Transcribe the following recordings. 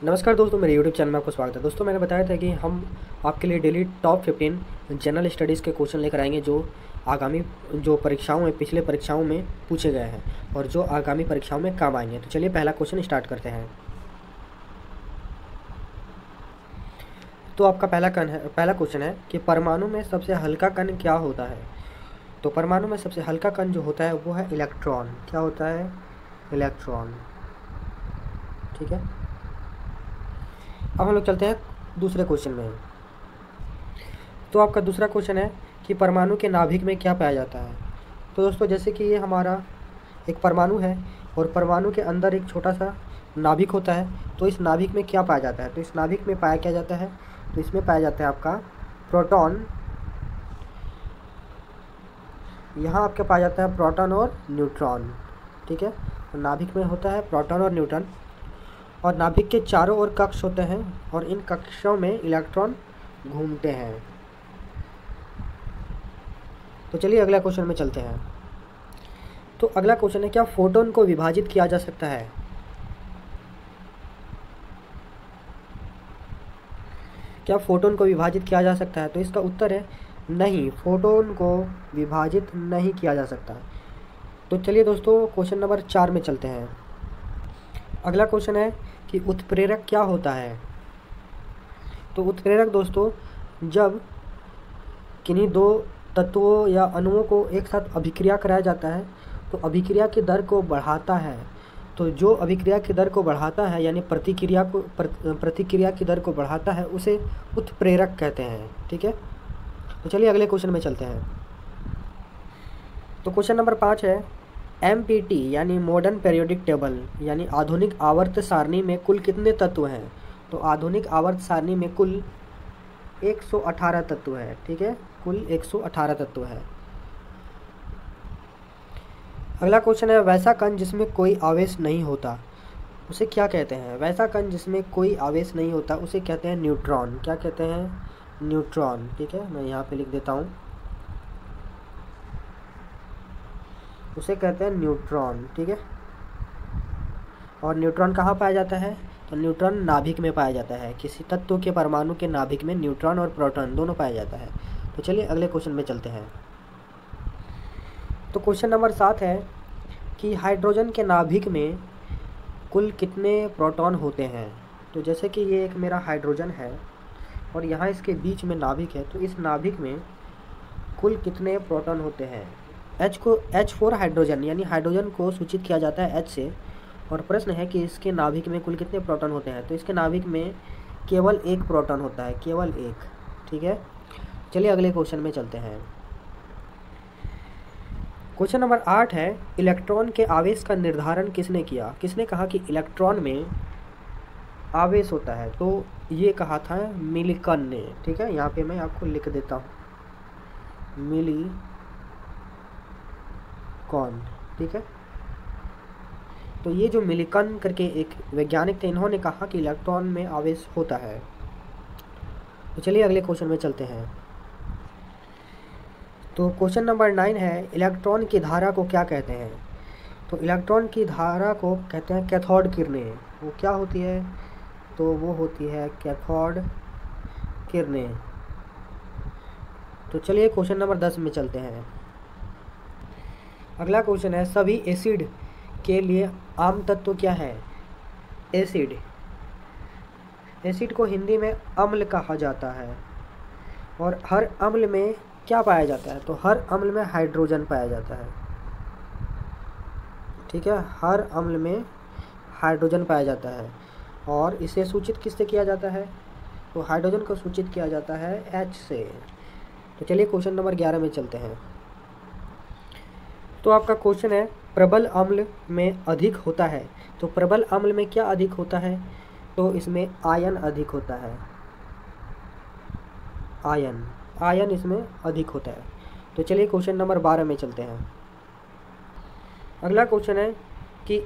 नमस्कार दोस्तों, मेरे YouTube चैनल में आपको स्वागत है। दोस्तों, मैंने बताया था कि हम आपके लिए डेली टॉप 15 जनरल स्टडीज़ के क्वेश्चन लेकर आएंगे जो आगामी परीक्षाओं में पिछले परीक्षाओं में पूछे गए हैं और जो आगामी परीक्षाओं में काम आएंगे। तो चलिए पहला क्वेश्चन स्टार्ट करते हैं। तो आपका पहला क्वेश्चन है कि परमाणु में सबसे हल्का कण क्या होता है। तो परमाणु में सबसे हल्का कण जो होता है वो है इलेक्ट्रॉन। क्या होता है? इलेक्ट्रॉन। ठीक है, अब हम लोग चलते हैं दूसरे क्वेश्चन में। तो आपका दूसरा क्वेश्चन है कि परमाणु के नाभिक में क्या पाया जाता है। तो दोस्तों, जैसे कि ये हमारा एक परमाणु है और परमाणु के अंदर एक छोटा सा नाभिक होता है। तो इस नाभिक में क्या पाया जाता है? तो इस नाभिक में पाया क्या जाता है? तो इसमें पाया जाता है आपका प्रोटॉन। यहाँ आपके पाया जाता है प्रोटॉन और न्यूट्रॉन। ठीक है, तो नाभिक में होता है प्रोटॉन और न्यूट्रॉन और नाभिक के चारों ओर कक्ष होते हैं और इन कक्षों में इलेक्ट्रॉन घूमते हैं। तो चलिए अगला क्वेश्चन में चलते हैं। तो अगला क्वेश्चन है, क्या फोटोन को विभाजित किया जा सकता है? क्या फोटोन को विभाजित किया जा सकता है? तो इसका उत्तर है नहीं, फोटोन को विभाजित नहीं किया जा सकता। तो चलिए दोस्तों क्वेश्चन नंबर 4 में चलते हैं। अगला क्वेश्चन है कि उत्प्रेरक क्या होता है। तो उत्प्रेरक दोस्तों, जब किन्हीं दो तत्वों या अणुओं को एक साथ अभिक्रिया कराया जाता है तो अभिक्रिया की दर को बढ़ाता है। तो जो अभिक्रिया की दर को बढ़ाता है यानी प्रतिक्रिया की दर को बढ़ाता है उसे उत्प्रेरक कहते हैं। ठीक है, तो चलिए अगले क्वेश्चन में चलते हैं। तो क्वेश्चन नंबर 5 है, MPT यानी मॉडर्न पीरियोडिक टेबल यानी आधुनिक आवर्त सारणी में कुल कितने तत्व हैं। तो आधुनिक आवर्त सारणी में कुल 118 तत्व है। ठीक है, कुल 118 तत्व है। अगला क्वेश्चन है, वैसा कण जिसमें कोई आवेश नहीं होता उसे क्या कहते हैं। वैसा कण जिसमें कोई आवेश नहीं होता उसे कहते हैं न्यूट्रॉन। क्या कहते हैं? न्यूट्रॉन। ठीक है, मैं यहाँ पे लिख देता हूँ, उसे कहते हैं न्यूट्रॉन। ठीक है, और न्यूट्रॉन कहाँ पाया जाता है? तो न्यूट्रॉन नाभिक में पाया जाता है। किसी तत्व के परमाणु के नाभिक में न्यूट्रॉन और प्रोटॉन दोनों पाया जाता है। तो चलिए अगले क्वेश्चन में चलते हैं। तो क्वेश्चन नंबर 7 है कि हाइड्रोजन के नाभिक में कुल कितने प्रोटॉन होते हैं। तो जैसे कि ये एक मेरा हाइड्रोजन है और यहाँ इसके बीच में नाभिक है, तो इस नाभिक में कुल कितने प्रोटॉन होते हैं। H4 हाइड्रोजन यानी हाइड्रोजन को सूचित किया जाता है H से और प्रश्न है कि इसके नाभिक में कुल कितने प्रोटॉन होते हैं। तो इसके नाभिक में केवल एक प्रोटॉन होता है, केवल एक। ठीक है, चलिए अगले क्वेश्चन में चलते हैं। क्वेश्चन नंबर 8 है, इलेक्ट्रॉन के आवेश का निर्धारण किसने किया। किसने कहा कि इलेक्ट्रॉन में आवेश होता है? तो ये कहा था मिलिकन ने। ठीक है, यहाँ पे मैं आपको लिख देता हूँ, मिलिकन। ठीक है, तो ये जो मिलिकन करके एक वैज्ञानिक थे, इन्होंने कहा कि इलेक्ट्रॉन में आवेश होता है। तो चलिए अगले क्वेश्चन में चलते हैं। तो क्वेश्चन नंबर 9 है, इलेक्ट्रॉन की धारा को क्या कहते हैं। तो इलेक्ट्रॉन की धारा को कहते हैं कैथोड किरणें। वो क्या होती है? तो वो होती है कैथोड किरणें। तो चलिए क्वेश्चन नंबर 10 में चलते हैं। अगला क्वेश्चन है, सभी एसिड के लिए आम तत्व क्या है। एसिड को हिंदी में अम्ल कहा जाता है और हर अम्ल में क्या पाया जाता है। तो हर अम्ल में हाइड्रोजन पाया जाता है। ठीक है, हर अम्ल में हाइड्रोजन पाया जाता है और इसे सूचित किससे किया जाता है। तो हाइड्रोजन को सूचित किया जाता है H से। तो चलिए क्वेश्चन नंबर 11 में चलते हैं। तो आपका क्वेश्चन है, प्रबल अम्ल में अधिक होता है। तो प्रबल अम्ल में क्या अधिक होता है? तो इसमें आयन अधिक होता है। आयन इसमें अधिक होता है। तो चलिए क्वेश्चन नंबर 12 में चलते हैं। अगला क्वेश्चन है कि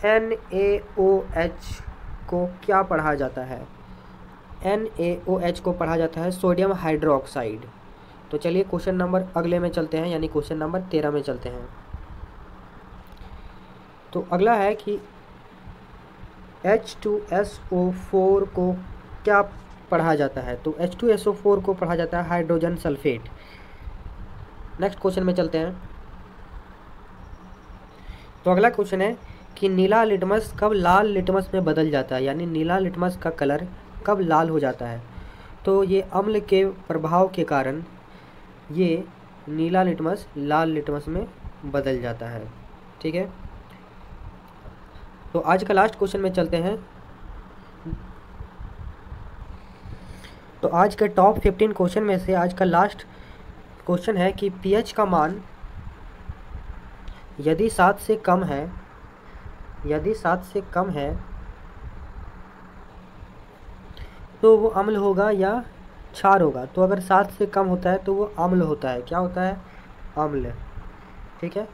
NaOH को क्या पढ़ा जाता है। NaOH को पढ़ा जाता है सोडियम हाइड्रोक्साइड। तो चलिए क्वेश्चन नंबर अगले में चलते हैं, यानी क्वेश्चन नंबर 13 में चलते हैं। तो अगला है कि H2SO4 को क्या पढ़ा जाता है? तो H2SO4 को पढ़ा जाता है हाइड्रोजन सल्फेट। नेक्स्ट क्वेश्चन में चलते हैं। तो अगला क्वेश्चन है कि नीला लिटमस कब लाल लिटमस में बदल जाता है, यानी नीला लिटमस का कलर कब लाल हो जाता है? तो ये अम्ल के प्रभाव के कारण ये नीला लिटमस लाल लिटमस में बदल जाता है। ठीक है, तो आज का लास्ट क्वेश्चन में चलते हैं। तो आज के टॉप 15 क्वेश्चन में से आज का लास्ट क्वेश्चन है कि पीएच का मान यदि 7 से कम है, यदि 7 से कम है तो वो अम्ल होगा या क्षार होगा? तो अगर 7 से कम होता है तो वो अम्ल होता है। क्या होता है? अम्ल। ठीक है,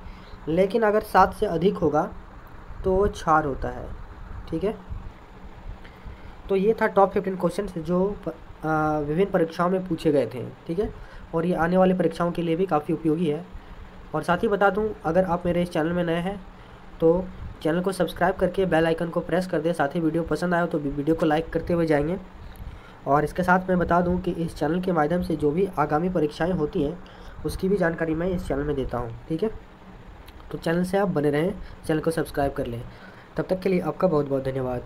लेकिन अगर 7 से अधिक होगा तो वो क्षार होता है। ठीक है, तो ये था टॉप 15 क्वेश्चन जो विभिन्न परीक्षाओं में पूछे गए थे। ठीक है, और ये आने वाले परीक्षाओं के लिए भी काफ़ी उपयोगी है। और साथ ही बता दूं, अगर आप मेरे इस चैनल में नए हैं तो चैनल को सब्सक्राइब करके बेल आइकन को प्रेस कर दें। साथ ही वीडियो पसंद आए तो वीडियो को लाइक करते हुए जाएंगे। और इसके साथ मैं बता दूं कि इस चैनल के माध्यम से जो भी आगामी परीक्षाएं होती हैं उसकी भी जानकारी मैं इस चैनल में देता हूं। ठीक है, तो चैनल से आप बने रहें, चैनल को सब्सक्राइब कर लें। तब तक के लिए आपका बहुत बहुत धन्यवाद।